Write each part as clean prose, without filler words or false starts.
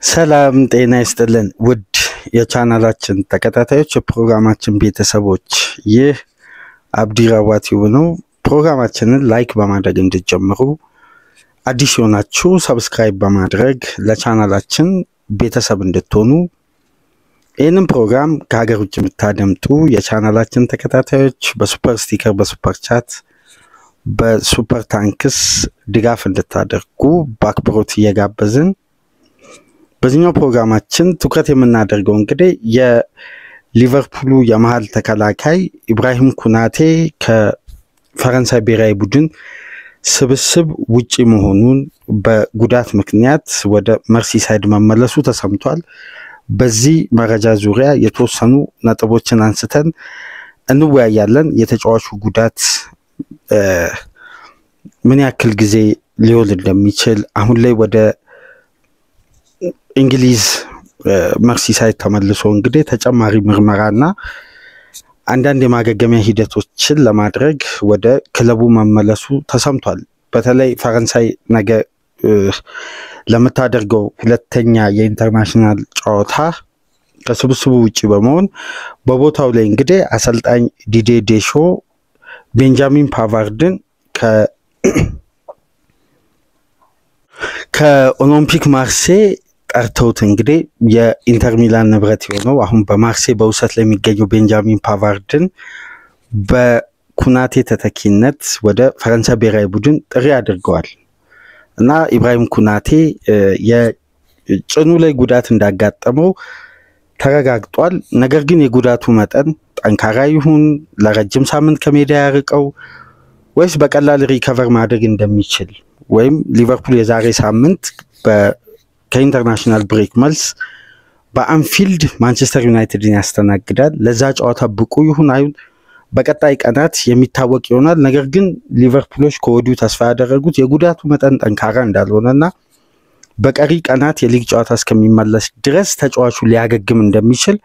ሰላም ጤና ይስጥልን ውድ የቻናላችን ተከታታዮች የፕሮግራማችን ቤተሰቦች ይህ አብዲራዋቲው ነው። ፕሮግራማችንን ላይክ በማድረግ እንድትጀምሩ አዲስ ሆናችሁ ሰብስክራይብ በማድረግ ለቻናላችን ቤተሰብ እንድትሆኑ ይህንን ፕሮግራም ከሀገር ውጭ የምታደምጡ የቻናላችን ተከታታዮች በሱፐር ስቲከር በሱፐር ቻት በሱፐር ታንክስ ድጋፍ እንድታደርጉ በአክብሮት እየጋበዝን በዚህኛው ፕሮግራማችን ትኩረት የምናደርገው እንግዲህ የሊቨርፑሉ የመሃል ተከላካይ ኢብራሂም ኩናቴ ከፈረንሳይ ብሔራዊ ቡድን ስብስብ ውጪ መሆኑን በጉዳት ምክንያት ወደ መርሲሳይድ መመለሱ ተሰምቷል። በዚህ መረጃ ዙሪያ የተወሰኑ ነጥቦችን አንስተን እንወያያለን። የተጫዋቹ ጉዳት ምን ያክል ጊዜ ሊወል እንደሚችል አሁን ላይ ወደ እንግሊዝ መርሲሳይድ ተመልሶ እንግዲህ ተጨማሪ ምርመራና አንዳንድ የማገገሚያ ሂደቶችን ለማድረግ ወደ ክለቡ መመለሱ ተሰምቷል። በተለይ ፈረንሳይ ነገ ለምታደርገው ሁለተኛ የኢንተርናሽናል ጨዋታ ከስብስቡ ውጪ በመሆን በቦታው ላይ እንግዲህ አሰልጣኝ ዲዴ ዴሾ ቤንጃሚን ፓቫርድን ከኦሎምፒክ ማርሴይ ጠርተውት እንግዲህ የኢንተር ሚላን ንብረት የሆነው አሁን በማርሴይ በውሰት ላይ የሚገኘው ቤንጃሚን ፓቫርድን በኩናቴ ተተኪነት ወደ ፈረንሳይ ብሔራዊ ቡድን ጥሪ አድርገዋል እና ኢብራሂም ኩናቴ የጭኑ ላይ ጉዳት እንዳጋጠመው ተረጋግጧል። ነገር ግን የጉዳቱ መጠን ጠንካራ ይሁን ለረጅም ሳምንት ከሜዳ ያርቀው ወይስ በቀላል ሪከቨር ማድረግ እንደሚችል ወይም ሊቨርፑል የዛሬ ሳምንት ከኢንተርናሽናል ብሬክ መልስ በአንፊልድ ማንቸስተር ዩናይትድን ያስተናግዳል። ለዛ ጨዋታ ብቁ ይሁን አይሁን በቀጣይ ቀናት የሚታወቅ ይሆናል። ነገር ግን ሊቨርፑሎች ከወዲሁ ተስፋ ያደረጉት የጉዳቱ መጠን ጠንካራ እንዳልሆነና በቀሪ ቀናት የሊግ ጨዋታ እስከሚመለስ ድረስ ተጫዋቹ ሊያገግም እንደሚችል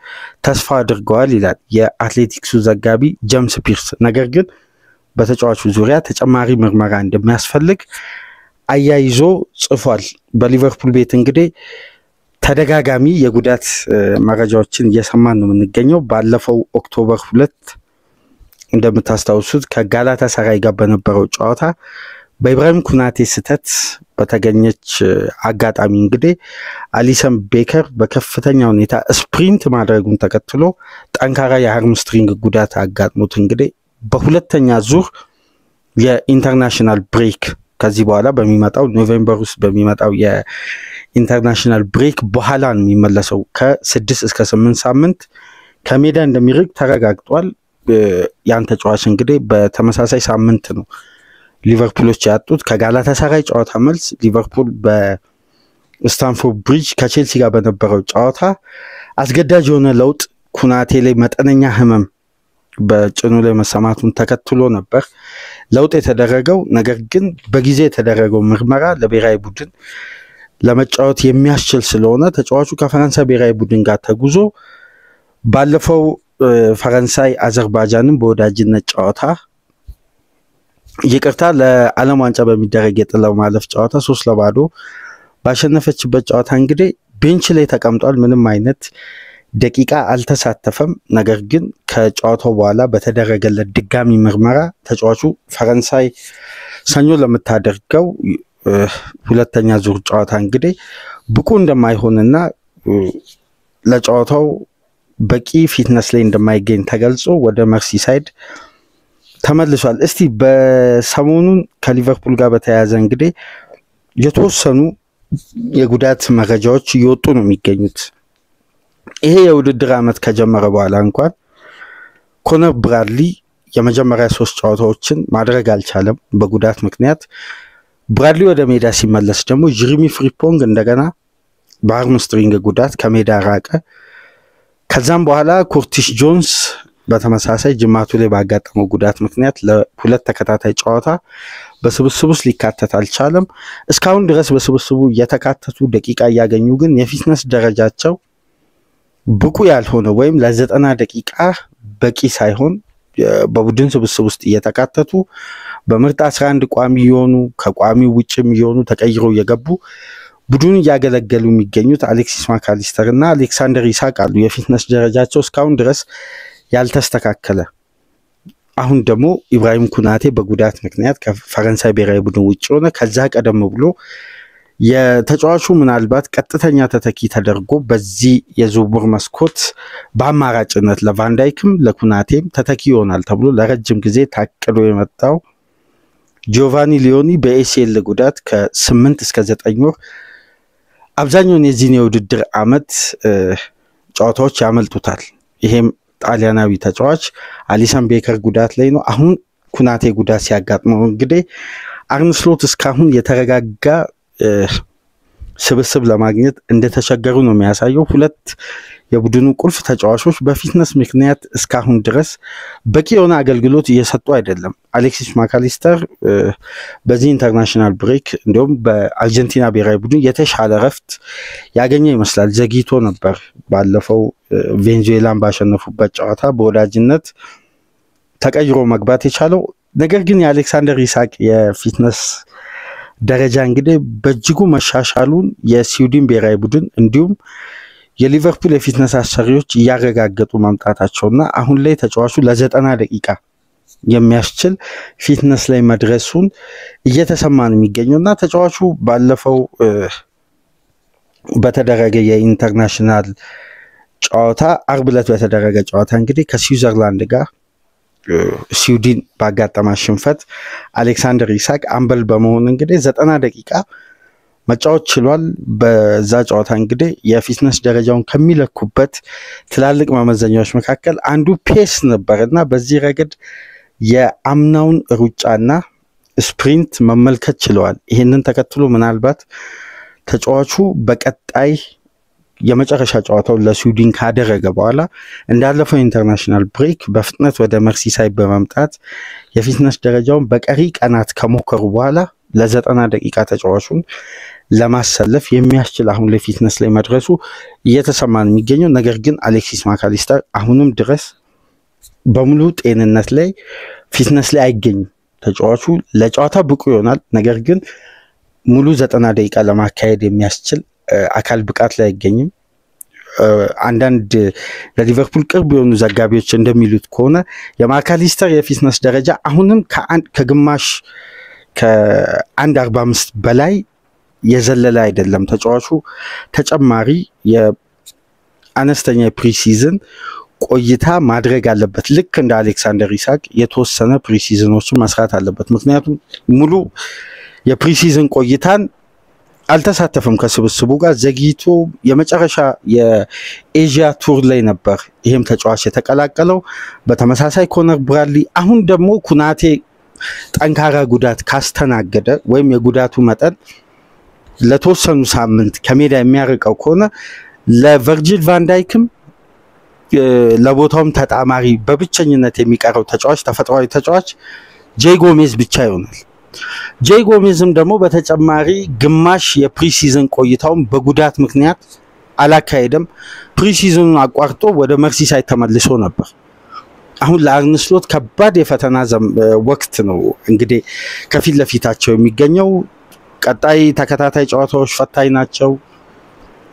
ተስፋ አድርገዋል ይላል የአትሌቲክሱ ዘጋቢ ጄምስ ፒርስ። ነገር ግን በተጫዋቹ ዙሪያ ተጨማሪ ምርመራ እንደሚያስፈልግ አያይዞ ጽፏል። በሊቨርፑል ቤት እንግዲህ ተደጋጋሚ የጉዳት መረጃዎችን እየሰማን ነው የምንገኘው። ባለፈው ኦክቶበር 2 እንደምታስታውሱት ከጋላታሳራይ ጋር በነበረው ጨዋታ በኢብራሂም ኩናቴ ስህተት በተገኘች አጋጣሚ እንግዲህ አሊሰን ቤከር በከፍተኛ ሁኔታ ስፕሪንት ማድረጉን ተከትሎ ጠንካራ የሃርምስትሪንግ ጉዳት አጋጥሞት እንግዲህ በሁለተኛ ዙር የኢንተርናሽናል ብሬክ ከዚህ በኋላ በሚመጣው ኖቬምበር ውስጥ በሚመጣው የኢንተርናሽናል ብሬክ በኋላ ነው የሚመለሰው። ከ6 እስከ 8 ሳምንት ከሜዳ እንደሚርቅ ተረጋግጧል። ያን ተጫዋች እንግዲህ በተመሳሳይ ሳምንት ነው ሊቨርፑሎች ያጡት። ከጋላታሳራይ ጨዋታ መልስ ሊቨርፑል በስታንፎርድ ብሪጅ ከቼልሲ ጋር በነበረው ጨዋታ አስገዳጅ የሆነ ለውጥ ኩናቴ ላይ መጠነኛ ህመም በጭኑ ላይ መሰማቱን ተከትሎ ነበር ለውጥ የተደረገው። ነገር ግን በጊዜ የተደረገው ምርመራ ለብሔራዊ ቡድን ለመጫወት የሚያስችል ስለሆነ ተጫዋቹ ከፈረንሳይ ብሔራዊ ቡድን ጋር ተጉዞ ባለፈው ፈረንሳይ አዘርባይጃንን በወዳጅነት ጨዋታ ይቅርታ ለዓለም ዋንጫ በሚደረግ የጥለው ማለፍ ጨዋታ 3-0 ባሸነፈችበት ጨዋታ እንግዲህ ቤንች ላይ ተቀምጧል። ምንም አይነት ደቂቃ አልተሳተፈም። ነገር ግን ከጨዋታው በኋላ በተደረገለት ድጋሚ ምርመራ ተጫዋቹ ፈረንሳይ ሰኞ ለምታደርገው ሁለተኛ ዙር ጨዋታ እንግዲህ ብቁ እንደማይሆንና ለጨዋታው በቂ ፊትነስ ላይ እንደማይገኝ ተገልጾ ወደ መርሲሳይድ ተመልሷል። እስቲ በሰሞኑን ከሊቨርፑል ጋር በተያያዘ እንግዲህ የተወሰኑ የጉዳት መረጃዎች እየወጡ ነው የሚገኙት። ይሄ የውድድር ዓመት ከጀመረ በኋላ እንኳን ኮነር ብራድሊ የመጀመሪያ 3 ጨዋታዎችን ማድረግ አልቻለም በጉዳት ምክንያት። ብራድሊ ወደ ሜዳ ሲመለስ ደግሞ ጀሪሚ ፍሪፖንግ እንደገና በሃርምስትሪንግ ጉዳት ከሜዳ ራቀ። ከዛም በኋላ ኮርቲስ ጆንስ በተመሳሳይ ጅማቱ ላይ ባጋጠመው ጉዳት ምክንያት ለሁለት ተከታታይ ጨዋታ በስብስቡ ውስጥ ሊካተት አልቻለም። እስካሁን ድረስ በስብስቡ እየተካተቱ ደቂቃ እያገኙ ግን የፊትነስ ደረጃቸው ብቁ ያልሆነ ወይም ለ90 ደቂቃ በቂ ሳይሆን በቡድን ስብስብ ውስጥ እየተካተቱ በምርጥ 11 ቋሚ የሆኑ ከቋሚው ውጭም የሆኑ ተቀይረው የገቡ ቡድኑ ያገለገሉ የሚገኙት አሌክሲስ ማካሊስተር እና አሌክሳንደር ኢሳቅ አሉ። የፊትነስ ደረጃቸው እስካሁን ድረስ ያልተስተካከለ። አሁን ደግሞ ኢብራሂም ኩናቴ በጉዳት ምክንያት ከፈረንሳይ ብሔራዊ ቡድን ውጭ ሆነ። ከዛ ቀደም ብሎ የተጫዋቹ ምናልባት ቀጥተኛ ተተኪ ተደርጎ በዚህ የዝውውር መስኮት በአማራጭነት ለቫንዳይክም ለኩናቴም ተተኪ ይሆናል ተብሎ ለረጅም ጊዜ ታቅዶ የመጣው ጂዮቫኒ ሊዮኒ በኤሲኤል ጉዳት ከ8 እስከ 9 ወር አብዛኛውን የዚህን የውድድር ዓመት ጨዋታዎች ያመልጡታል። ይሄም ጣሊያናዊ ተጫዋች አሊሰን ቤከር ጉዳት ላይ ነው። አሁን ኩናቴ ጉዳት ሲያጋጥመው እንግዲህ አርነ ስሎት እስካሁን የተረጋጋ ስብስብ ለማግኘት እንደተቸገሩ ነው የሚያሳየው። ሁለት የቡድኑ ቁልፍ ተጫዋቾች በፊትነስ ምክንያት እስካሁን ድረስ በቂ የሆነ አገልግሎት እየሰጡ አይደለም። አሌክሲስ ማካሊስተር በዚህ ኢንተርናሽናል ብሬክ እንዲሁም በአርጀንቲና ብሔራዊ ቡድን የተሻለ ረፍት ያገኘ ይመስላል። ዘግይቶ ነበር ባለፈው ቬንዙዌላን ባሸነፉበት ጨዋታ በወዳጅነት ተቀይሮ መግባት የቻለው። ነገር ግን የአሌክሳንደር ኢሳቅ የፊትነስ ደረጃ እንግዲህ በእጅጉ መሻሻሉን የስዊድን ብሔራዊ ቡድን እንዲሁም የሊቨርፑል የፊትነስ አሰሪዎች እያረጋገጡ መምጣታቸውና አሁን ላይ ተጫዋቹ ለ90 ደቂቃ የሚያስችል ፊትነስ ላይ መድረሱን እየተሰማ ነው የሚገኘውና ተጫዋቹ ባለፈው በተደረገ የኢንተርናሽናል ጨዋታ አርብ ዕለት በተደረገ ጨዋታ እንግዲህ ከስዊዘርላንድ ጋር ስዊድን ባጋጠማ ሽንፈት አሌክሳንደር ኢሳቅ አምበል በመሆን እንግዲህ 90 ደቂቃ መጫወት ችሏል። በዛ ጨዋታ እንግዲህ የፊትነስ ደረጃውን ከሚለኩበት ትላልቅ መመዘኛዎች መካከል አንዱ ፔስ ነበርና በዚህ ረገድ የአምናውን ሩጫና ስፕሪንት መመልከት ችለዋል። ይሄንን ተከትሎ ምናልባት ተጫዋቹ በቀጣይ የመጨረሻ ጨዋታውን ለስዊድን ካደረገ በኋላ እንዳለፈው ኢንተርናሽናል ብሬክ በፍጥነት ወደ መርሲሳይድ በመምጣት የፊትነስ ደረጃውን በቀሪ ቀናት ከሞከሩ በኋላ ለ90 ደቂቃ ተጫዋቹን ለማሰለፍ የሚያስችል አሁን ለፊትነስ ላይ መድረሱ እየተሰማ ነው የሚገኘው። ነገር ግን አሌክሲስ ማካሊስተር አሁንም ድረስ በሙሉ ጤንነት ላይ ፊትነስ ላይ አይገኝም። ተጫዋቹ ለጨዋታ ብቁ ይሆናል፣ ነገር ግን ሙሉ 90 ደቂቃ ለማካሄድ የሚያስችል አካል ብቃት ላይ አይገኝም። አንዳንድ ለሊቨርፑል ቅርብ የሆኑ ዘጋቢዎች እንደሚሉት ከሆነ የማካሊስተር የፊትነስ ደረጃ አሁንም ከግማሽ ከ1.45 በላይ የዘለለ አይደለም። ተጫዋቹ ተጨማሪ የአነስተኛ ፕሪሲዝን ቆይታ ማድረግ አለበት። ልክ እንደ አሌክሳንደር ኢሳቅ የተወሰነ ፕሪሲዝኖችን መስራት አለበት። ምክንያቱም ሙሉ የፕሪሲዝን ቆይታን አልተሳተፈም ከስብስቡ ጋር ዘግይቶ የመጨረሻ የኤዥያ ቱር ላይ ነበር ይሄም ተጫዋች የተቀላቀለው በተመሳሳይ ኮነር ብራድሊ። አሁን ደግሞ ኩናቴ ጠንካራ ጉዳት ካስተናገደ ወይም የጉዳቱ መጠን ለተወሰኑ ሳምንት ከሜዳ የሚያርቀው ከሆነ ለቨርጂል ቫንዳይክም ለቦታውም ተጣማሪ በብቸኝነት የሚቀረው ተጫዋች ተፈጥሯዊ ተጫዋች ጄይ ጎሜዝ ብቻ ይሆናል። ጄይ ጎሜዝም ደግሞ በተጨማሪ ግማሽ የፕሪሲዝን ቆይታውን በጉዳት ምክንያት አላካሄደም። ፕሪሲዝኑን አቋርጦ ወደ መርሲሳይድ ተመልሶ ነበር። አሁን ለአርነ ስሎት ከባድ የፈተና ወቅት ነው እንግዲህ ከፊት ለፊታቸው የሚገኘው። ቀጣይ ተከታታይ ጨዋታዎች ፈታኝ ናቸው።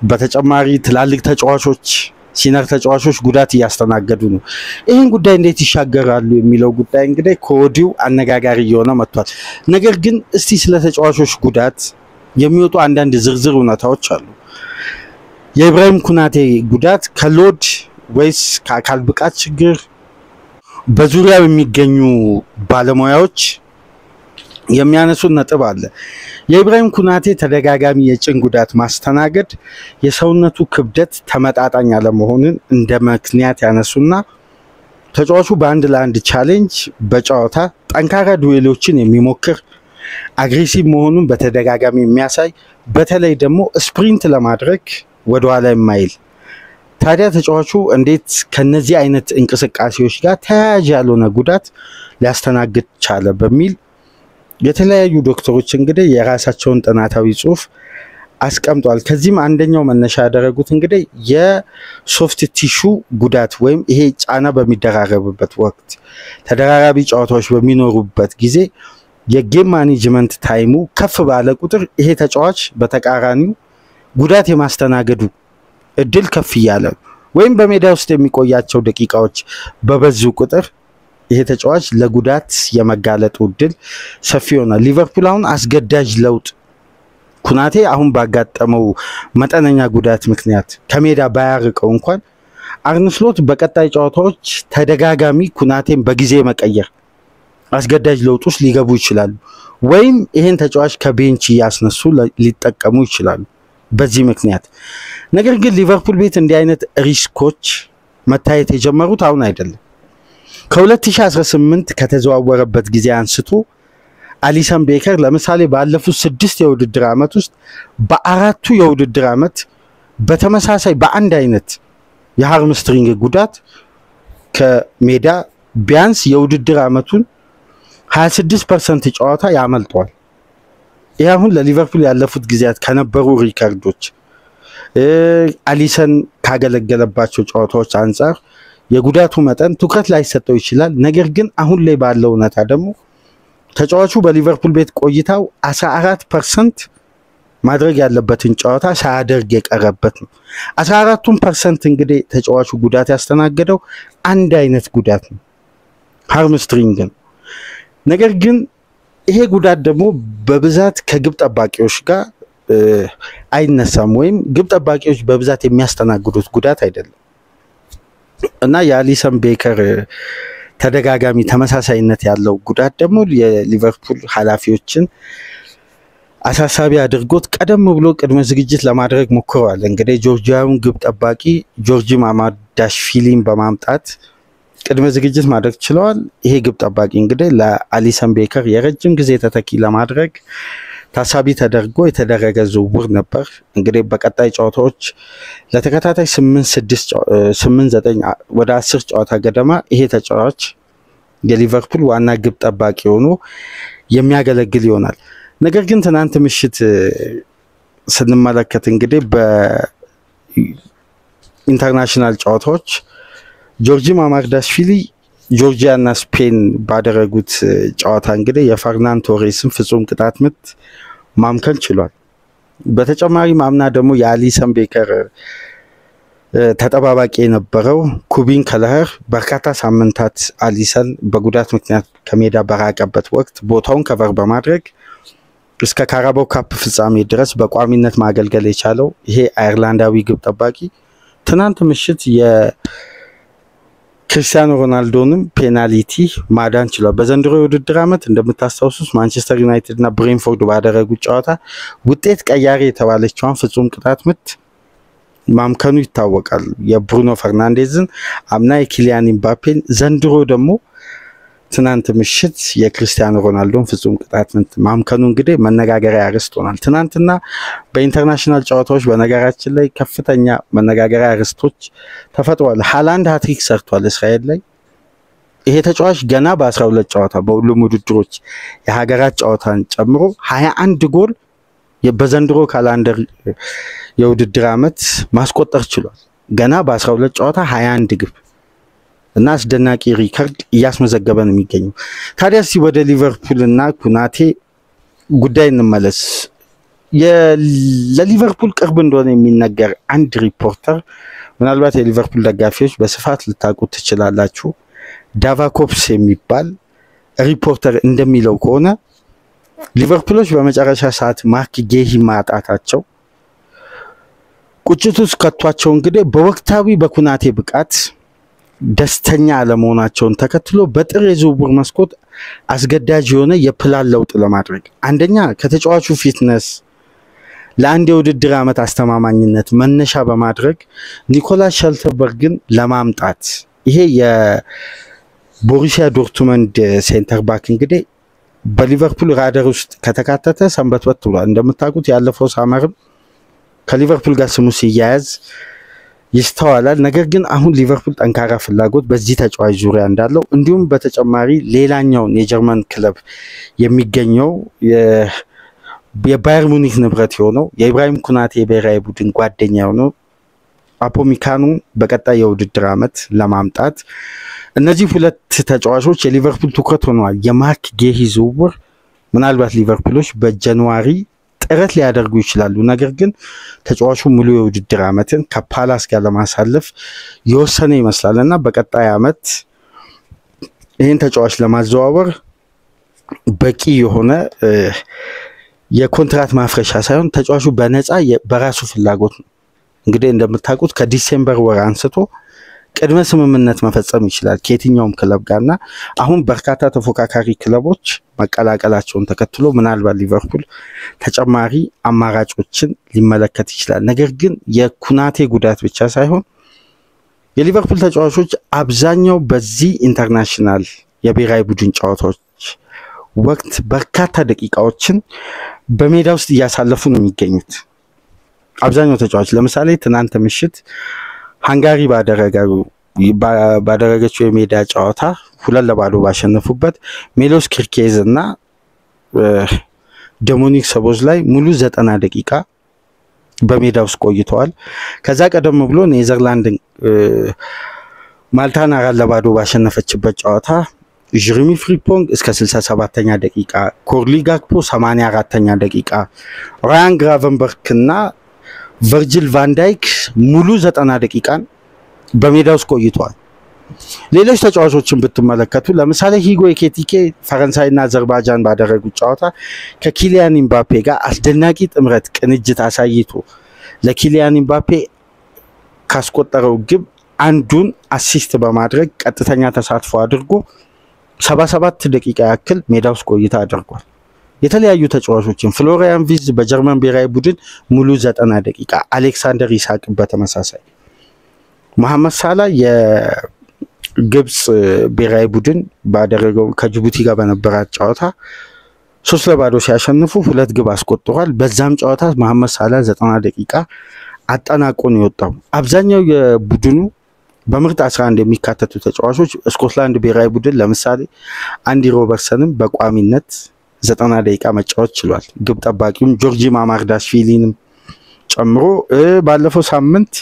በተጨማሪ ትላልቅ ተጫዋቾች ሲነር ተጫዋቾች ጉዳት እያስተናገዱ ነው። ይሄን ጉዳይ እንዴት ይሻገራሉ የሚለው ጉዳይ እንግዲህ ከወዲሁ አነጋጋሪ እየሆነ መጥቷል። ነገር ግን እስቲ ስለ ተጫዋቾች ጉዳት የሚወጡ አንዳንድ ዝርዝር እውነታዎች አሉ። የኢብራሂም ኩናቴ ጉዳት ከሎድ ወይስ ከአካል ብቃት ችግር? በዙሪያው የሚገኙ ባለሙያዎች የሚያነሱት ነጥብ አለ። የኢብራሂም ኩናቴ ተደጋጋሚ የጭን ጉዳት ማስተናገድ የሰውነቱ ክብደት ተመጣጣኝ አለመሆንን እንደ ምክንያት ያነሱና ተጫዋቹ በአንድ ለአንድ ቻሌንጅ በጨዋታ ጠንካራ ዱዌሎችን የሚሞክር አግሬሲቭ መሆኑን በተደጋጋሚ የሚያሳይ በተለይ ደግሞ ስፕሪንት ለማድረግ ወደኋላ የማይል ታዲያ ተጫዋቹ እንዴት ከነዚህ አይነት እንቅስቃሴዎች ጋር ተያያዥ ያልሆነ ጉዳት ሊያስተናግድ ቻለ በሚል የተለያዩ ዶክተሮች እንግዲህ የራሳቸውን ጥናታዊ ጽሑፍ አስቀምጧል። ከዚህም አንደኛው መነሻ ያደረጉት እንግዲህ የሶፍት ቲሹ ጉዳት ወይም ይሄ ጫና በሚደራረብበት ወቅት ተደራራቢ ጨዋታዎች በሚኖሩበት ጊዜ የጌም ማኔጅመንት ታይሙ ከፍ ባለ ቁጥር ይሄ ተጫዋች በተቃራኒው ጉዳት የማስተናገዱ እድል ከፍ ይያለ ወይም በሜዳ ውስጥ የሚቆያቸው ደቂቃዎች በበዙ ቁጥር ይሄ ተጫዋች ለጉዳት የመጋለጡ እድል ሰፊ ይሆናል። ሊቨርፑል አሁን አስገዳጅ ለውጥ ኩናቴ አሁን ባጋጠመው መጠነኛ ጉዳት ምክንያት ከሜዳ ባያርቀው እንኳን አርነ ስሎት በቀጣይ ጨዋታዎች ተደጋጋሚ ኩናቴን በጊዜ መቀየር አስገዳጅ ለውጦች ሊገቡ ይችላሉ ወይም ይሄን ተጫዋች ከቤንች ያስነሱ ሊጠቀሙ ይችላሉ በዚህ ምክንያት። ነገር ግን ሊቨርፑል ቤት እንዲህ አይነት ሪስኮች መታየት የጀመሩት አሁን አይደለም። ከ2018 ከተዘዋወረበት ጊዜ አንስቶ አሊሰን ቤከር ለምሳሌ ባለፉት 6 የውድድር ዓመት ውስጥ በአራቱ የውድድር ዓመት በተመሳሳይ በአንድ አይነት የሃርምስትሪንግ ጉዳት ከሜዳ ቢያንስ የውድድር ዓመቱን 26% ጨዋታ ያመልጧል። ይሄ አሁን ለሊቨርፑል ያለፉት ጊዜያት ከነበሩ ሪከርዶች አሊሰን ካገለገለባቸው ጨዋታዎች አንፃር የጉዳቱ መጠን ትኩረት ላይ ሰጠው ይችላል። ነገር ግን አሁን ላይ ባለው ሁኔታ ደግሞ ተጫዋቹ በሊቨርፑል ቤት ቆይታው 14% ማድረግ ያለበትን ጨዋታ ሳያደርግ የቀረበት ነው። 14% እንግዲህ ተጫዋቹ ጉዳት ያስተናገደው አንድ አይነት ጉዳት ነው፣ ሃርምስትሪንግ ነው። ነገር ግን ይሄ ጉዳት ደግሞ በብዛት ከግብ ጠባቂዎች ጋር አይነሳም ወይም ግብ ጠባቂዎች በብዛት የሚያስተናግዱት ጉዳት አይደለም እና የአሊሰን ቤከር ተደጋጋሚ ተመሳሳይነት ያለው ጉዳት ደግሞ የሊቨርፑል ኃላፊዎችን አሳሳቢ አድርጎት ቀደም ብሎ ቅድመ ዝግጅት ለማድረግ ሞክረዋል። እንግዲህ ጆርጂያውን ግብ ጠባቂ ጆርጂ ማማርዳሽቪሊን በማምጣት ቅድመ ዝግጅት ማድረግ ችለዋል። ይሄ ግብ ጠባቂ እንግዲህ ለአሊሰን ቤከር የረጅም ጊዜ ተተኪ ለማድረግ ታሳቢ ተደርጎ የተደረገ ዝውውር ነበር። እንግዲህ በቀጣይ ጨዋታዎች ለተከታታይ 8-9 ወደ 10 ጨዋታ ገደማ ይሄ ተጫዋች የሊቨርፑል ዋና ግብ ጠባቂ ሆኖ የሚያገለግል ይሆናል። ነገር ግን ትናንት ምሽት ስንመለከት እንግዲህ በኢንተርናሽናል ጨዋታዎች ጆርጂ ማማርዳሽቪሊ ጆርጂያና ስፔን ባደረጉት ጨዋታ እንግዲህ የፈርናን ቶሬስን ፍጹም ቅጣት ምት ማምከን ችሏል። በተጨማሪ ማምና ደግሞ የአሊሰን ቤከር ተጠባባቂ የነበረው ኩቢን ከለህር በርካታ ሳምንታት አሊሰን በጉዳት ምክንያት ከሜዳ በራቀበት ወቅት ቦታውን ከቨር በማድረግ እስከ ካራባው ካፕ ፍጻሜ ድረስ በቋሚነት ማገልገል የቻለው ይሄ አየርላንዳዊ ግብ ጠባቂ ትናንት ምሽት የክርስቲያኖ ሮናልዶንም ፔናልቲ ማዳን ችሏል። በዘንድሮ የውድድር ዓመት እንደምታስታውሱት ማንቸስተር ዩናይትድ እና ብሬንፎርድ ባደረጉት ጨዋታ ውጤት ቀያሪ የተባለችውን ፍጹም ቅጣት ምት ማምከኑ ይታወቃል። የብሩኖ ፈርናንዴዝን አምና የኪሊያን ኢምባፔን ዘንድሮ ደግሞ ትናንት ምሽት የክርስቲያኖ ሮናልዶን ፍጹም ቅጣት ምት ማምከኑ እንግዲህ መነጋገሪያ አርዕስት ሆኗል። ትናንትና በኢንተርናሽናል ጨዋታዎች በነገራችን ላይ ከፍተኛ መነጋገሪያ አርዕስቶች ተፈጥሯል። ሃላንድ ሃትሪክ ሰርቷል እስራኤል ላይ። ይሄ ተጫዋች ገና በ12 ጨዋታ በሁሉም ውድድሮች የሀገራት ጨዋታን ጨምሮ 21 ጎል በዘንድሮ ካላንደር የውድድር ዓመት ማስቆጠር ችሏል። ገና በ12 ጨዋታ 21 ግብ እና አስደናቂ ሪከርድ እያስመዘገበ ነው የሚገኘው። ታዲያ እስቲ ወደ ሊቨርፑል እና ኩናቴ ጉዳይ እንመለስ። ለሊቨርፑል ቅርብ እንደሆነ የሚነገር አንድ ሪፖርተር ምናልባት የሊቨርፑል ደጋፊዎች በስፋት ልታውቁት ትችላላችሁ፣ ዳቫኮፕስ የሚባል ሪፖርተር እንደሚለው ከሆነ ሊቨርፑሎች በመጨረሻ ሰዓት ማርክ ጌሂ ማጣታቸው ቁጭት ውስጥ ከቷቸው እንግዲህ በወቅታዊ በኩናቴ ብቃት ደስተኛ አለመሆናቸውን ተከትሎ በጥር የዝውውር መስኮት አስገዳጅ የሆነ የፕላን ለውጥ ለማድረግ አንደኛ ከተጫዋቹ ፊትነስ ለአንድ የውድድር ዓመት አስተማማኝነት መነሻ በማድረግ ኒኮላስ ሸልተርበርግን ለማምጣት ይሄ የቦሩሲያ ዶርትመንድ ሴንተር ባክ እንግዲህ በሊቨርፑል ራዳር ውስጥ ከተካተተ ሰንበትበት ብሏል። እንደምታውቁት ያለፈው ሳመርም ከሊቨርፑል ጋር ስሙ ሲያያዝ ይስተዋላል። ነገር ግን አሁን ሊቨርፑል ጠንካራ ፍላጎት በዚህ ተጫዋች ዙሪያ እንዳለው እንዲሁም በተጨማሪ ሌላኛው የጀርመን ክለብ የሚገኘው የባየር ሙኒክ ንብረት የሆነው የኢብራሂም ኩናቴ የብሔራዊ ቡድን ጓደኛ የሆነው አፖሚካኑ በቀጣይ የውድድር ዓመት ለማምጣት እነዚህ ሁለት ተጫዋቾች የሊቨርፑል ትኩረት ሆነዋል። የማርክ ጌሂ ዝውውር ምናልባት ሊቨርፑሎች በጃንዋሪ ጥረት ሊያደርጉ ይችላሉ። ነገር ግን ተጫዋቹ ሙሉ የውድድር ዓመትን ከፓላስ ጋር ለማሳለፍ የወሰነ ይመስላልና በቀጣይ ዓመት ይህን ተጫዋች ለማዘዋወር በቂ የሆነ የኮንትራት ማፍረሻ ሳይሆን ተጫዋቹ በነፃ በራሱ ፍላጎት ነው። እንግዲህ እንደምታውቁት ከዲሴምበር ወር አንስቶ ቅድመ ስምምነት መፈጸም ይችላል ከየትኛውም ክለብ ጋርና አሁን በርካታ ተፎካካሪ ክለቦች መቀላቀላቸውን ተከትሎ ምናልባት ሊቨርፑል ተጨማሪ አማራጮችን ሊመለከት ይችላል። ነገር ግን የኩናቴ ጉዳት ብቻ ሳይሆን የሊቨርፑል ተጫዋቾች አብዛኛው በዚህ ኢንተርናሽናል የብሔራዊ ቡድን ጨዋታዎች ወቅት በርካታ ደቂቃዎችን በሜዳ ውስጥ እያሳለፉ ነው የሚገኙት። አብዛኛው ተጫዋች ለምሳሌ ትናንት ምሽት ሃንጋሪ ባደረገችው የሜዳ ጨዋታ 2-0 ባሸነፉበት ሜሎስ ኪርኬዝ እና ዶሚኒክ ሶቦስላይ ሙሉ 90 ደቂቃ በሜዳ ውስጥ ቆይተዋል። ከዛ ቀደም ብሎ ኔዘርላንድ ማልታን 4-0 ባሸነፈችበት ጨዋታ ጀረሚ ፍሪምፖንግ እስከ 67ኛ ደቂቃ፣ ኮርሊ ጋክፖ 84ኛ ደቂቃ፣ ራያን ግራቨንበርክ እና ቨርጂል ቫን ዳይክ ሙሉ 90 ደቂቃን በሜዳ ውስጥ ቆይተዋል። ሌሎች ተጫዋቾችን ብትመለከቱ ለምሳሌ ሂጎ ኤኪቲኬ ፈረንሳይና አዘርባይጃን ባደረጉት ጨዋታ ከኪሊያን ኢምባፔ ጋር አስደናቂ ጥምረት ቅንጅት አሳይቶ ለኪሊያን ኢምባፔ ካስቆጠረው ግብ አንዱን አሲስት በማድረግ ቀጥተኛ ተሳትፎ አድርጎ 77 ደቂቃ ያክል ሜዳ ውስጥ ቆይታ አድርጓል። የተለያዩ ተጫዋቾችን ፍሎሪያን ቪርትዝ በጀርመን ብሔራዊ ቡድን ሙሉ 90 ደቂቃ፣ አሌክሳንደር ኢሳቅ በተመሳሳይ፣ መሐመድ ሳላ የግብጽ ብሔራዊ ቡድን ባደረገው ከጅቡቲ ጋር በነበራት ጨዋታ 3-0 ሲያሸንፉ 2 ግብ አስቆጥሯል። በዛም ጨዋታ መሐመድ ሳላ 90 ደቂቃ አጠናቆ ነው የወጣው። አብዛኛው የቡድኑ በምርጥ 11 የሚካተቱ ተጫዋቾች ስኮትላንድ ብሔራዊ ቡድን ለምሳሌ አንዲ ሮበርትሰንም በቋሚነት 90 ደቂቃ መጫወት ችሏል። ግብ ጠባቂውም ጆርጂ ማማርዳሽቪሊንም ጨምሮ ባለፈው ሳምንት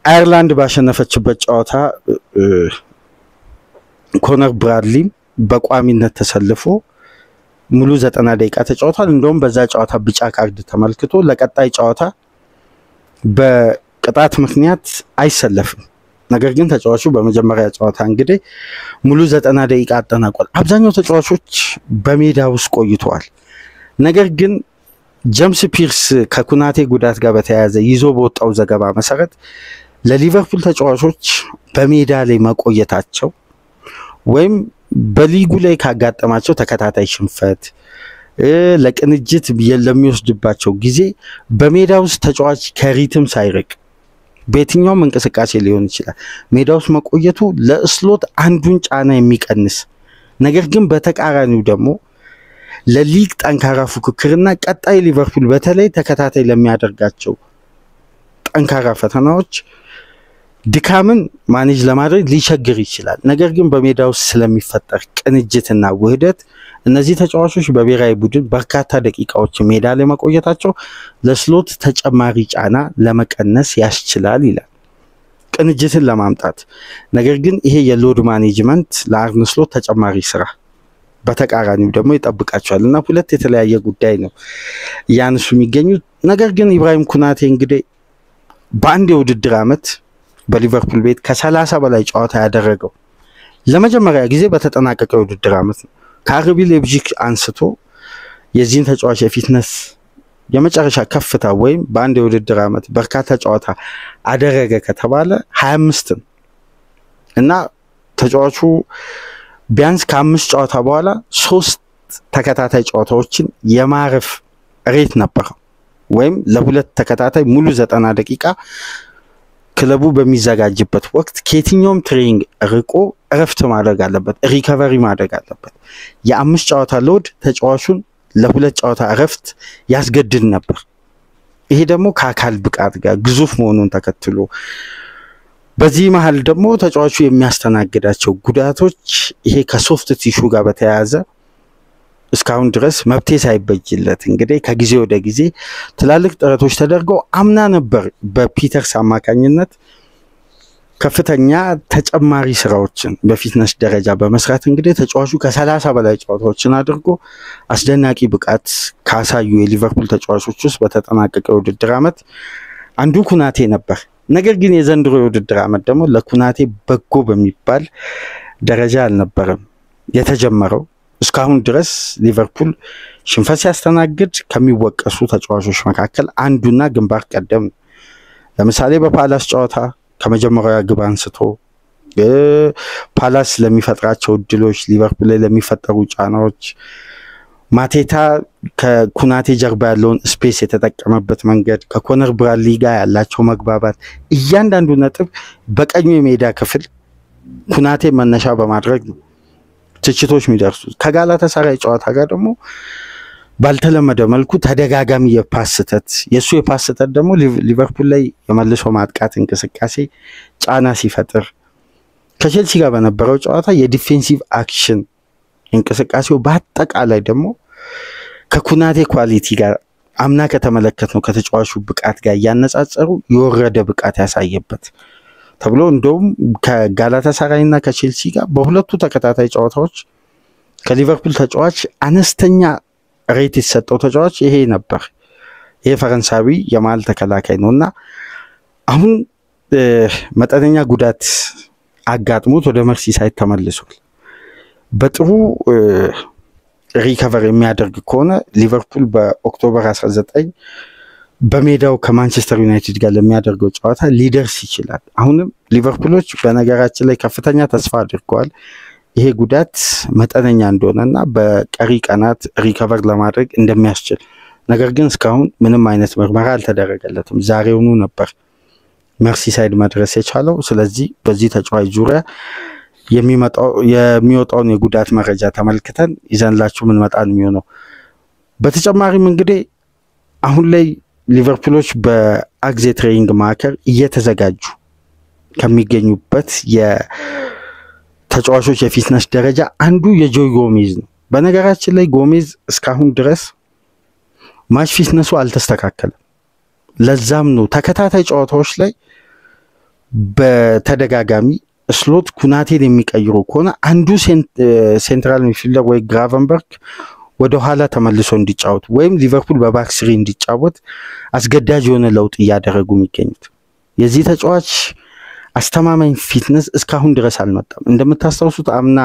አየርላንድ ባሸነፈችበት ጨዋታ ኮነር ብራድሊም በቋሚነት ተሰልፎ ሙሉ 90 ደቂቃ ተጫውቷል። እንደውም በዛ ጨዋታ ቢጫ ካርድ ተመልክቶ ለቀጣይ ጨዋታ በቅጣት ምክንያት አይሰለፍም። ነገር ግን ተጫዋቹ በመጀመሪያ ጨዋታ እንግዲህ ሙሉ 90 ደቂቃ አጠናቋል። አብዛኛው ተጫዋቾች በሜዳ ውስጥ ቆይተዋል። ነገር ግን ጄምስ ፒርስ ከኩናቴ ጉዳት ጋር በተያያዘ ይዞ በወጣው ዘገባ መሰረት ለሊቨርፑል ተጫዋቾች በሜዳ ላይ መቆየታቸው ወይም በሊጉ ላይ ካጋጠማቸው ተከታታይ ሽንፈት ለቅንጅት ለሚወስድባቸው ጊዜ በሜዳ ውስጥ ተጫዋች ከሪትም ሳይርቅ በየትኛውም እንቅስቃሴ ሊሆን ይችላል ሜዳ ውስጥ መቆየቱ ለስሎት አንዱን ጫና የሚቀንስ ነገር ግን በተቃራኒው ደግሞ ለሊግ ጠንካራ ፉክክርና ቀጣይ ሊቨርፑል በተለይ ተከታታይ ለሚያደርጋቸው ጠንካራ ፈተናዎች ድካምን ማኔጅ ለማድረግ ሊቸግር ይችላል። ነገር ግን በሜዳ ውስጥ ስለሚፈጠር ቅንጅትና ውህደት እነዚህ ተጫዋቾች በብሔራዊ ቡድን በርካታ ደቂቃዎች ሜዳ ላይ መቆየታቸው ለስሎት ተጨማሪ ጫና ለመቀነስ ያስችላል ይላል ቅንጅትን ለማምጣት። ነገር ግን ይሄ የሎድ ማኔጅመንት ለአርነ ስሎት ተጨማሪ ስራ በተቃራኒው ደግሞ ይጠብቃቸዋልና ሁለት የተለያየ ጉዳይ ነው ያንሱ የሚገኙት። ነገር ግን ኢብራሂም ኩናቴ እንግዲህ በአንድ የውድድር ዓመት በሊቨርፑል ቤት ከ30 በላይ ጨዋታ ያደረገው ለመጀመሪያ ጊዜ በተጠናቀቀ የውድድር ዓመት ነው። ከአርቢ ሌፕዚግ አንስቶ የዚህን ተጫዋች የፊትነስ የመጨረሻ ከፍታ ወይም በአንድ የውድድር ዓመት በርካታ ጨዋታ አደረገ ከተባለ 25 እና ተጫዋቹ ቢያንስ ከ5 ጨዋታ በኋላ 3 ተከታታይ ጨዋታዎችን የማረፍ ሬት ነበር ወይም ለሁለት ተከታታይ ሙሉ 90 ደቂቃ ክለቡ በሚዘጋጅበት ወቅት ከየትኛውም ትሬኒንግ ርቆ እረፍት ማድረግ አለበት፣ ሪከቨሪ ማድረግ አለበት። የ5 ጨዋታ ሎድ ተጫዋቹን ለ2 ጨዋታ እረፍት ያስገድድ ነበር። ይሄ ደግሞ ከአካል ብቃት ጋር ግዙፍ መሆኑን ተከትሎ በዚህ መሃል ደግሞ ተጫዋቹ የሚያስተናግዳቸው ጉዳቶች ይሄ ከሶፍት ቲሹ ጋር በተያያዘ እስካሁን ድረስ መብቴ ሳይበጅለት እንግዲህ ከጊዜ ወደ ጊዜ ትላልቅ ጥረቶች ተደርገው አምና ነበር በፒተርስ አማካኝነት ከፍተኛ ተጨማሪ ስራዎችን በፊትነስ ደረጃ በመስራት እንግዲህ ተጫዋቹ ከ30 በላይ ጨዋታዎችን አድርጎ አስደናቂ ብቃት ካሳዩ የሊቨርፑል ተጫዋቾች ውስጥ በተጠናቀቀው የውድድር ዓመት አንዱ ኩናቴ ነበር። ነገር ግን የዘንድሮ የውድድር ዓመት ደግሞ ለኩናቴ በጎ በሚባል ደረጃ አልነበረም የተጀመረው። እስካሁን ድረስ ሊቨርፑል ሽንፈት ሲያስተናግድ ከሚወቀሱ ተጫዋቾች መካከል አንዱና ግንባር ቀደም ነው። ለምሳሌ በፓላስ ጨዋታ ከመጀመሪያው ግብ አንስቶ ፓላስ ለሚፈጥራቸው እድሎች፣ ሊቨርፑል ላይ ለሚፈጠሩ ጫናዎች፣ ማቴታ ከኩናቴ ጀርባ ያለውን ስፔስ የተጠቀመበት መንገድ፣ ከኮነር ብራድሊ ጋር ያላቸው መግባባት፣ እያንዳንዱ ነጥብ በቀኙ የሜዳ ክፍል ኩናቴ መነሻ በማድረግ ነው ትችቶች የሚደርሱት። ከጋላታሳራይ ጨዋታ ጋር ደግሞ ባልተለመደ መልኩ ተደጋጋሚ የፓስ ስህተት፣ የሱ የፓስ ስህተት ደግሞ ሊቨርፑል ላይ የመልሶ ማጥቃት እንቅስቃሴ ጫና ሲፈጥር፣ ከቼልሲ ጋር በነበረው ጨዋታ የዲፌንሲቭ አክሽን እንቅስቃሴው በአጠቃላይ ደግሞ ከኩናቴ ኳሊቲ ጋር አምና ከተመለከትነው ከተጫዋቹ ብቃት ጋር ያነጻጸሩ የወረደ ብቃት ያሳየበት ተብሎ እንደውም ከጋላታሳራይና ከቼልሲ ጋር በሁለቱ ተከታታይ ጨዋታዎች ከሊቨርፑል ተጫዋች አነስተኛ ሬት የተሰጠው ተጫዋች ይሄ ነበር። ይሄ ፈረንሳዊ የማል ተከላካይ ነውና አሁን መጠነኛ ጉዳት አጋጥሞት ወደ መርሲሳይድ ተመልሷል። በጥሩ ሪከቨር የሚያደርግ ከሆነ ሊቨርፑል በኦክቶበር 19 በሜዳው ከማንቸስተር ዩናይትድ ጋር ለሚያደርገው ጨዋታ ሊደርስ ይችላል። አሁንም ሊቨርፑሎች በነገራችን ላይ ከፍተኛ ተስፋ አድርገዋል ይሄ ጉዳት መጠነኛ እንደሆነና በቀሪ ቀናት ሪከቨር ለማድረግ እንደሚያስችል። ነገር ግን እስካሁን ምንም አይነት ምርመራ አልተደረገለትም። ዛሬውኑ ነበር መርሲሳይድ መድረስ የቻለው። ስለዚህ በዚህ ተጫዋች ዙሪያ የሚወጣውን የጉዳት መረጃ ተመልክተን ይዘንላችሁ ምን መጣን የሚሆነው። በተጨማሪም እንግዲህ አሁን ላይ ሊቨርፑሎች በአግዜ ትሬኒንግ ማዕከል እየተዘጋጁ ከሚገኙበት የተጫዋቾች የፊትነስ ደረጃ አንዱ የጆይ ጎሜዝ ነው። በነገራችን ላይ ጎሜዝ እስካሁን ድረስ ማች ፊትነሱ አልተስተካከለም። ለዛም ነው ተከታታይ ጨዋታዎች ላይ በተደጋጋሚ ስሎት ኩናቴን የሚቀይሩ ከሆነ አንዱ ሴንትራል ሚድፊልደር ወይ ግራቨንበርግ ወደ ኋላ ተመልሶ እንዲጫወት ወይም ሊቨርፑል በባክ ስሪ እንዲጫወት አስገዳጅ የሆነ ለውጥ እያደረጉ የሚገኙት። የዚህ ተጫዋች አስተማማኝ ፊትነስ እስካሁን ድረስ አልመጣም። እንደምታስታውሱት አምና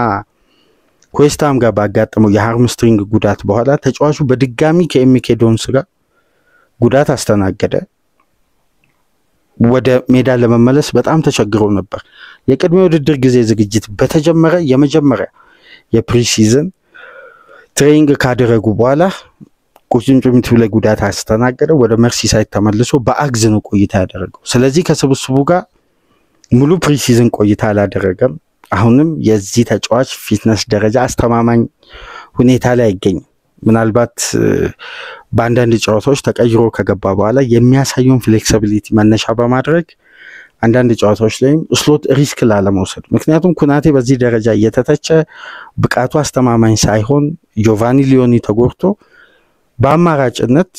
ከዌስትሃም ጋር ባጋጠመው የሃርምስትሪንግ ጉዳት በኋላ ተጫዋቹ በድጋሚ ከኤምኬ ዶንስ ጋር ጉዳት አስተናገደ። ወደ ሜዳ ለመመለስ በጣም ተቸግሮ ነበር። የቅድመ ውድድር ጊዜ ዝግጅት በተጀመረ የመጀመሪያ የፕሪሲዝን ትሬኒንግ ካደረጉ በኋላ ቁርጭምጭሚቱ ላይ ጉዳት አስተናገደ። ወደ መርሲሳይድ ተመልሶ በአግዝ ነው ቆይታ ያደረገው። ስለዚህ ከስብስቡ ጋር ሙሉ ፕሪሲዝን ቆይታ አላደረገም። አሁንም የዚህ ተጫዋች ፊትነስ ደረጃ አስተማማኝ ሁኔታ ላይ አይገኝም። ምናልባት በአንዳንድ ጨዋታዎች ተቀይሮ ከገባ በኋላ የሚያሳየውን ፍሌክሲቢሊቲ መነሻ በማድረግ አንዳንድ ጨዋታዎች ላይም ስሎት ሪስክ ላለመውሰድ፣ ምክንያቱም ኩናቴ በዚህ ደረጃ እየተተቸ ብቃቱ አስተማማኝ ሳይሆን ጆቫኒ ሊዮኒ ተጎድቶ በአማራጭነት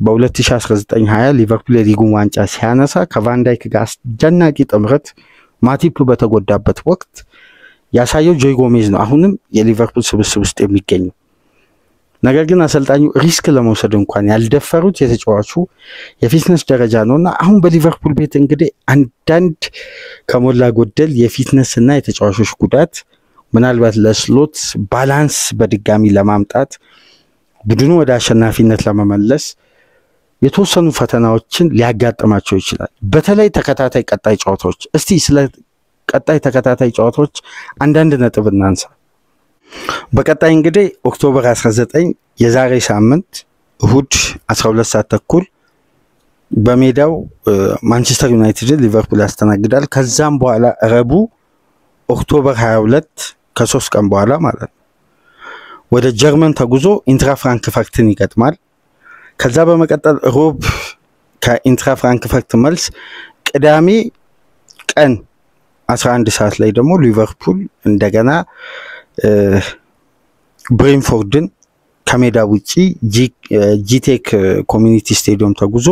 በ2019-20 ሊቨርፑል የሊጉን ዋንጫ ሲያነሳ ከቫንዳይክ ጋር አስደናቂ ጥምረት ማቲፕ በተጎዳበት ወቅት ያሳየው ጆይ ጎሜዝ ነው አሁንም የሊቨርፑል ስብስብ ውስጥ የሚገኘው። ነገር ግን አሰልጣኙ ሪስክ ለመውሰድ እንኳን ያልደፈሩት የተጫዋቹ የፊትነስ ደረጃ ነውና አሁን በሊቨርፑል ቤት እንግዲህ አንዳንድ ከሞላ ጎደል የፊትነስ እና የተጫዋቾች ጉዳት ምናልባት ለስሎት ባላንስ በድጋሚ ለማምጣት ቡድኑ ወደ አሸናፊነት ለመመለስ የተወሰኑ ፈተናዎችን ሊያጋጥማቸው ይችላል። በተለይ ተከታታይ ቀጣይ ጨዋታዎች። እስቲ ስለ ቀጣይ ተከታታይ ጨዋታዎች አንዳንድ ነጥብ እናንሳ። በቀጣይ እንግዲህ ኦክቶበር 19 የዛሬ ሳምንት እሁድ 12 ሰዓት ተኩል በሜዳው ማንቸስተር ዩናይትድ ሊቨርፑል ያስተናግዳል። ከዛም በኋላ ረቡዕ ኦክቶበር 22 ከ3 ቀን በኋላ ማለት ነው ወደ ጀርመን ተጉዞ ኢንትራ ፍራንክፈርትን ይገጥማል። ከዛ በመቀጠል ሮብ ከኢንትራ ፍራንክፈርት መልስ ቅዳሜ ቀን 11 ሰዓት ላይ ደግሞ ሊቨርፑል እንደገና ብሬንፎርድን ከሜዳ ውጪ ጂቴክ ኮሚኒቲ ስቴዲየም ተጉዞ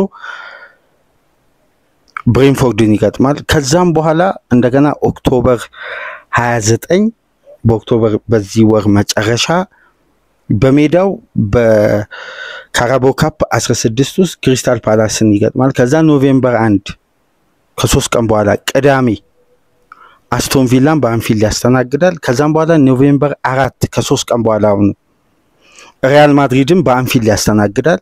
ብሬንፎርድን ይገጥማል። ከዛም በኋላ እንደገና ኦክቶበር 29 በኦክቶበር በዚህ ወር መጨረሻ በሜዳው በካራባኦ ካፕ 16 ውስጥ ክሪስታል ፓላስን ይገጥማል። ከዛ ኖቬምበር 1 ከ3 ቀን በኋላ ቅዳሜ አስቶን ቪላን በአንፊልድ ያስተናግዳል። ከዛም በኋላ ኖቬምበር 4 ከ3 ቀን በኋላ ሪያል ማድሪድን በአንፊልድ ያስተናግዳል።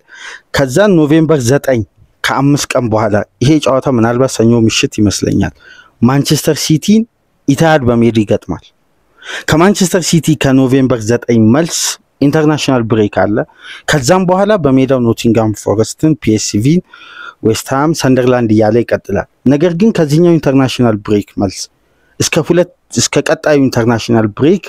ከዛ ኖቬምበር 9 ከ5 ቀን በኋላ ይሄ ጨዋታ ምናልባት ሰኞ ምሽት ይመስለኛል ማንቸስተር ሲቲን ኢታሃድ በሜዳ ይገጥማል። ከማንቸስተር ሲቲ ከኖቬምበር 9 መልስ ኢንተርናሽናል ብሬክ አለ። ከዛም በኋላ በሜዳው ኖቲንጋም ፎረስትን፣ ፒኤስቪን፣ ዌስትሃም፣ ሰንደርላንድ እያለ ይቀጥላል። ነገር ግን ከዚህኛው ኢንተርናሽናል ብሬክ መልስ እስከ ቀጣዩ ኢንተርናሽናል ብሬክ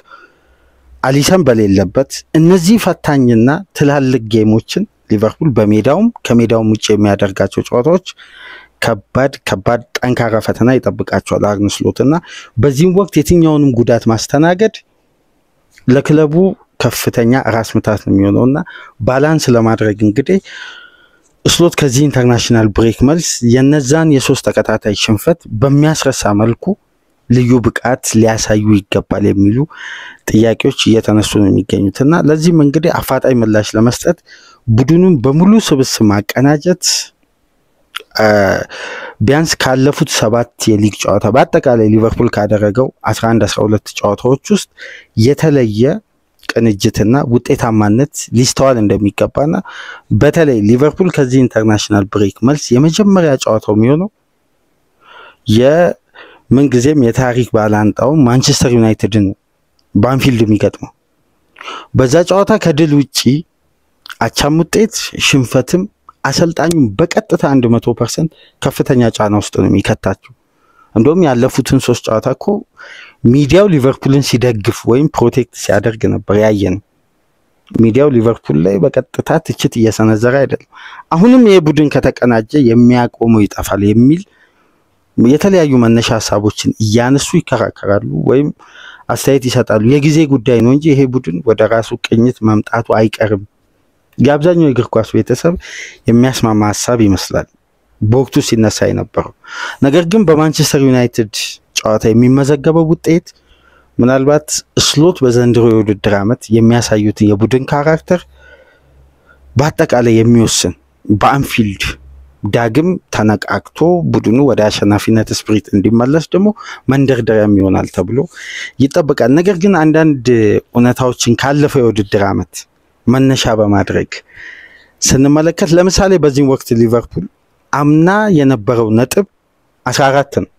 አሊሰን በሌለበት እነዚህ ፈታኝና ትላልቅ ጌሞችን ሊቨርፑል በሜዳውም ከሜዳውም ውጭ የሚያደርጋቸው ጨዋታዎች ከባድ ጠንካራ ፈተና ይጠብቃቸዋል አርነ ስሎትና በዚህም ወቅት የትኛውንም ጉዳት ማስተናገድ ለክለቡ ከፍተኛ ራስ ምታት ነው የሚሆነውና ባላንስ ለማድረግ እንግዲህ ስሎት ከዚህ ኢንተርናሽናል ብሬክ መልስ የነዛን የሶስት ተከታታይ ሽንፈት በሚያስረሳ መልኩ ልዩ ብቃት ሊያሳዩ ይገባል የሚሉ ጥያቄዎች እየተነሱ ነው የሚገኙትና ለዚህም እንግዲህ አፋጣኝ ምላሽ ለመስጠት ቡድኑን በሙሉ ስብስብ ማቀናጀት ቢያንስ ካለፉት 7 የሊግ ጨዋታ በአጠቃላይ ሊቨርፑል ካደረገው 11-12 ጨዋታዎች ውስጥ የተለየ ቅንጅትና ውጤታማነት ሊስተዋል እንደሚገባና በተለይ ሊቨርፑል ከዚህ ኢንተርናሽናል ብሬክ መልስ የመጀመሪያ ጨዋታው የሚሆነው የምን ጊዜም የታሪክ ባላንጣው ማንቸስተር ዩናይትድን በአንፊልድ የሚገጥመው በዛ ጨዋታ ከድል ውጪ አቻም ውጤት ሽንፈትም አሰልጣኙን በቀጥታ 100% ከፍተኛ ጫና ውስጥ ነው የሚከታቸው። እንደውም ያለፉትን 3 ጨዋታ እኮ ሚዲያው ሊቨርፑልን ሲደግፍ ወይም ፕሮቴክት ሲያደርግ ነበር ያየን። ሚዲያው ሊቨርፑል ላይ በቀጥታ ትችት እየሰነዘረ አይደለም። አሁንም የቡድን ከተቀናጀ የሚያቆመው ይጣፋል የሚል የተለያዩ መነሻ ሐሳቦችን እያነሱ ይከራከራሉ ወይም አስተያየት ይሰጣሉ። የጊዜ ጉዳይ ነው እንጂ ይሄ ቡድን ወደ ራሱ ቅኝት መምጣቱ አይቀርም። የአብዛኛው የእግር ኳስ ቤተሰብ የሚያስማማ ሐሳብ ይመስላል በወቅቱ ሲነሳ የነበረው። ነገር ግን በማንቸስተር ዩናይትድ ጨዋታ የሚመዘገበው ውጤት ምናልባት ስሎት በዘንድሮ የውድድር ዓመት የሚያሳዩት የቡድን ካራክተር በአጠቃላይ የሚወስን በአንፊልድ ዳግም ተነቃቅቶ ቡድኑ ወደ አሸናፊነት ስፕሪት እንዲመለስ ደግሞ መንደርደሪያም ይሆናል ተብሎ ይጠበቃል። ነገር ግን አንዳንድ እውነታዎችን ካለፈው የውድድር ዓመት መነሻ በማድረግ ስንመለከት ለምሳሌ በዚህ ወቅት ሊቨርፑል አምና የነበረው ነጥብ 14 ነው።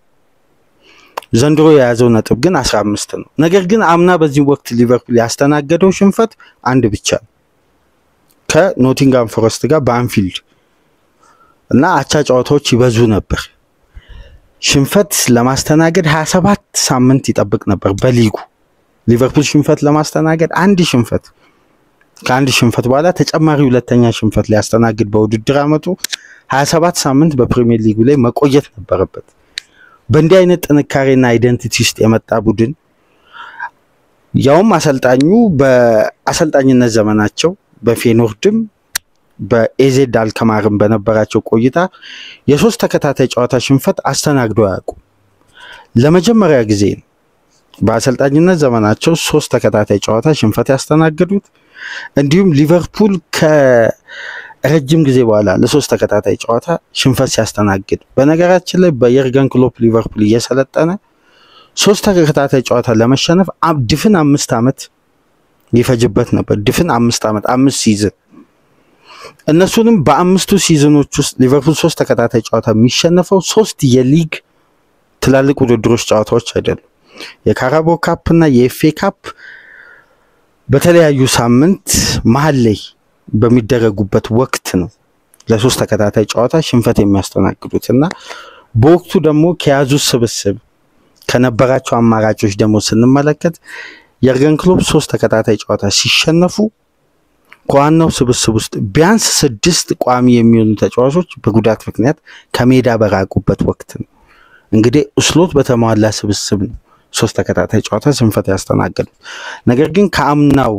ዘንድሮ የያዘው ነጥብ ግን 15 ነው። ነገር ግን አምና በዚህ ወቅት ሊቨርፑል ያስተናገደው ሽንፈት አንድ ብቻ ከኖቲንጋም ፎረስት ጋር በአንፊልድ እና አቻ ጨዋታዎች ይበዙ ነበር። ሽንፈት ለማስተናገድ 27 ሳምንት ይጠብቅ ነበር በሊጉ ሊቨርፑል ሽንፈት ለማስተናገድ አንድ ሽንፈት ከአንድ ሽንፈት በኋላ ተጨማሪ ሁለተኛ ሽንፈት ሊያስተናግድ በውድድር ዓመቱ 27 ሳምንት በፕሪሚየር ሊጉ ላይ መቆየት ነበረበት። በእንዲህ አይነት ጥንካሬና አይደንቲቲ ውስጥ የመጣ ቡድን ያውም አሰልጣኙ በአሰልጣኝነት ዘመናቸው በፌኖርድም በኤዜድ አልከማርም በነበራቸው ቆይታ የ3 ተከታታይ ጨዋታ ሽንፈት አስተናግደው አያውቁም። ለመጀመሪያ ጊዜ በአሰልጣኝነት ዘመናቸው 3 ተከታታይ ጨዋታ ሽንፈት ያስተናገዱት። እንዲሁም ሊቨርፑል ከረጅም ጊዜ በኋላ ለ3 ተከታታይ ጨዋታ ሽንፈት ሲያስተናግድ በነገራችን ላይ በየርገን ክሎፕ ሊቨርፑል እየሰለጠነ 3 ተከታታይ ጨዋታ ለመሸነፍ ድፍን 5 ዓመት ይፈጅበት ነበር። ድፍን 5 ዓመት 5 ሲዝን። እነሱንም በ5ቱ ሲዝኖች ውስጥ ሊቨርፑል 3 ተከታታይ ጨዋታ የሚሸነፈው 3 የሊግ ትላልቅ ውድድሮች ጨዋታዎች አይደሉም። የካራባኦ ካፕ እና የኤፍኤ ካፕ በተለያዩ ሳምንት መሃል ላይ በሚደረጉበት ወቅት ነው ለ3 ተከታታይ ጨዋታ ሽንፈት የሚያስተናግዱትና በወቅቱ ደግሞ ከያዙ ስብስብ ከነበራቸው አማራጮች ደግሞ ስንመለከት የርገን ክሎፕ 3 ተከታታይ ጨዋታ ሲሸነፉ ከዋናው ስብስብ ውስጥ ቢያንስ 6 ቋሚ የሚሆኑ ተጫዋቾች በጉዳት ምክንያት ከሜዳ በራቁበት ወቅት ነው። እንግዲህ ስሎት በተሟላ ስብስብ ነው 3 ተከታታይ ጨዋታ ሽንፈት ያስተናገዱት። ነገር ግን ከአምናው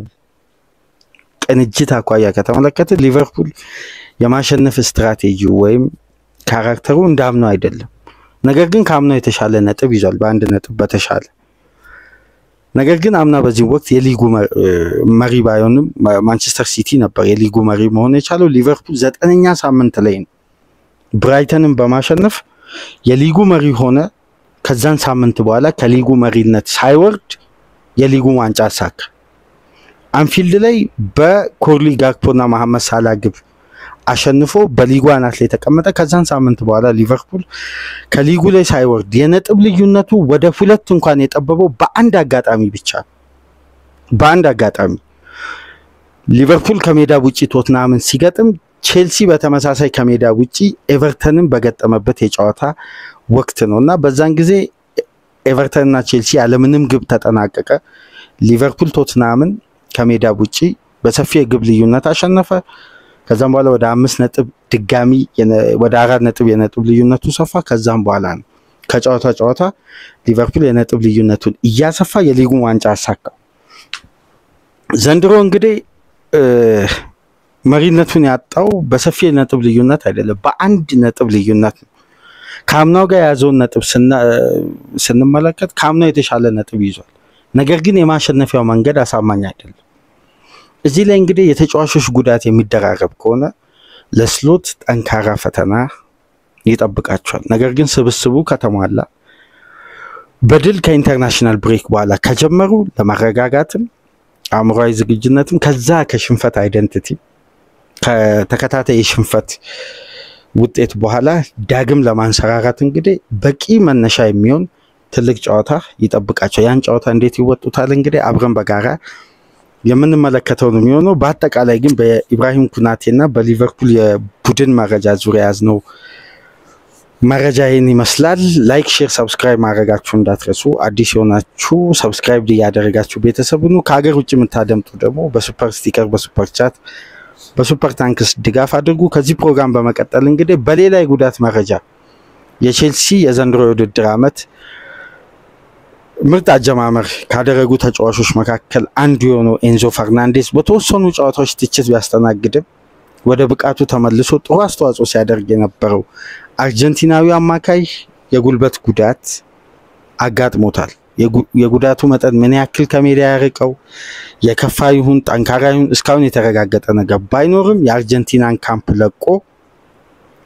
ቅንጅት አኳያ ከተመለከተ ሊቨርፑል የማሸነፍ ስትራቴጂው ወይም ካራክተሩ እንዳምነው አይደለም። ነገር ግን ከአምናው የተሻለ ነጥብ ይዟል በአንድ ነጥብ በተሻለ ነገር ግን አምና በዚህ ወቅት የሊጉ መሪ ባይሆንም ማንቸስተር ሲቲ ነበር የሊጉ መሪ መሆን የቻለው ሊቨርፑል 9ኛ ሳምንት ላይ ነው ብራይተንን በማሸነፍ የሊጉ መሪ ሆነ ከዛን ሳምንት በኋላ ከሊጉ መሪነት ሳይወርድ የሊጉ ዋንጫ አሳካ አንፊልድ ላይ በኮርሊ ጋክፖና መሐመድ ሳላ ግብ አሸንፎ በሊጉ አናት ላይ ተቀመጠ ከዛን ሳምንት በኋላ ሊቨርፑል ከሊጉ ላይ ሳይወርድ የነጥብ ልዩነቱ ወደ 2 እንኳን የጠበበው በአንድ አጋጣሚ ብቻ በአንድ አጋጣሚ ሊቨርፑል ከሜዳ ውጪ ቶትናምን ሲገጥም ቼልሲ በተመሳሳይ ከሜዳ ውጪ ኤቨርተንን በገጠመበት የጨዋታ ወቅት ነውና በዛን ጊዜ ኤቨርተንና ቼልሲ ያለምንም ግብ ተጠናቀቀ ሊቨርፑል ቶትናምን ከሜዳ ውጪ በሰፊ የግብ ልዩነት አሸነፈ ከዛም በኋላ ወደ 5 ነጥብ ድጋሚ ወደ 4 ነጥብ የነጥብ ልዩነቱ ሰፋ ከዛም በኋላ ነው ከጨዋታ ሊቨርፑል የነጥብ ልዩነቱን እያሰፋ የሊጉን ዋንጫ አሳካ ዘንድሮ እንግዲህ መሪነቱን ያጣው በሰፊ የነጥብ ልዩነት አይደለም በአንድ ነጥብ ልዩነት ካምናው ጋር ያዘውን ነጥብ ስንመለከት ካምናው የተሻለ ነጥብ ይዟል ነገር ግን የማሸነፊያው መንገድ አሳማኝ አይደለም እዚህ ላይ እንግዲህ የተጫዋቾች ጉዳት የሚደራረብ ከሆነ ለስሎት ጠንካራ ፈተና ይጠብቃቸዋል ነገር ግን ስብስቡ ከተሟላ በድል ከኢንተርናሽናል ብሬክ በኋላ ከጀመሩ ለማረጋጋትም አምራዊ ዝግጅነትም ከዛ ከሽንፈት አይደንቲቲ ከተከታታይ ሽንፈት ውጤት በኋላ ዳግም ለማንሰራራት እንግዲህ በቂ መነሻ የሚሆን ትልቅ ጨዋታ ይጠብቃቸው ያን ጨዋታ እንዴት ይወጡታል እንግዲህ አብረን በጋራ የምንመለከተው ነው የሚሆነው በአጠቃላይ ግን በኢብራሂም ኩናቴና በሊቨርፑል የቡድን መረጃ ዙሪያ ያዝነው መረጃ ይሄን ይመስላል ላይክ ሼር ሰብስክራይብ ማድረጋችሁ እንዳትረሱ አዲስ የሆናችሁ ሰብስክራይብ ያደረጋችሁ ቤተሰብ ሁኑ ከሀገር ውጭ የምታደምጡ ደግሞ በሱፐር ስቲከር በሱፐር ቻት በሱፐር ታንክስ ድጋፍ አድርጉ ከዚህ ፕሮግራም በመቀጠል እንግዲህ በሌላ የጉዳት መረጃ የቼልሲ የዘንድሮ የውድድር ዓመት ምርጥ አጀማመር ካደረጉ ተጫዋቾች መካከል አንዱ የሆነው ኤንዞ ፈርናንዴዝ በተወሰኑ ጨዋታዎች ትችት ቢያስተናግድም ወደ ብቃቱ ተመልሶ ጥሩ አስተዋጽኦ ሲያደርግ የነበረው አርጀንቲናዊ አማካይ የጉልበት ጉዳት አጋጥሞታል የጉዳቱ መጠን ምን ያክል ከሜዳ ያርቀው የከፋ ይሁን ጠንካራ ይሁን እስካሁን የተረጋገጠ ነገር ባይኖርም የአርጀንቲናን ካምፕ ለቆ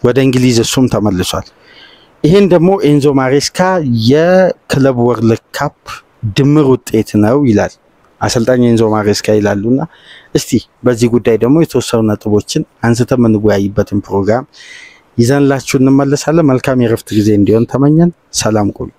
ወደ እንግሊዝ እሱም ተመልሷል ይሄን ደግሞ ኤንዞ ማሬስካ የክለብ ወርልድ ካፕ ድምር ውጤት ነው ይላል አሰልጣኝ ኤንዞ ማሬስካ ይላሉና እስቲ በዚህ ጉዳይ ደግሞ የተወሰኑ ነጥቦችን አንስተን እንወያይበትን ፕሮግራም ይዘንላችሁ እንመለሳለን መልካም የረፍት ጊዜ እንዲሆን ተመኘን ሰላም ቆዩ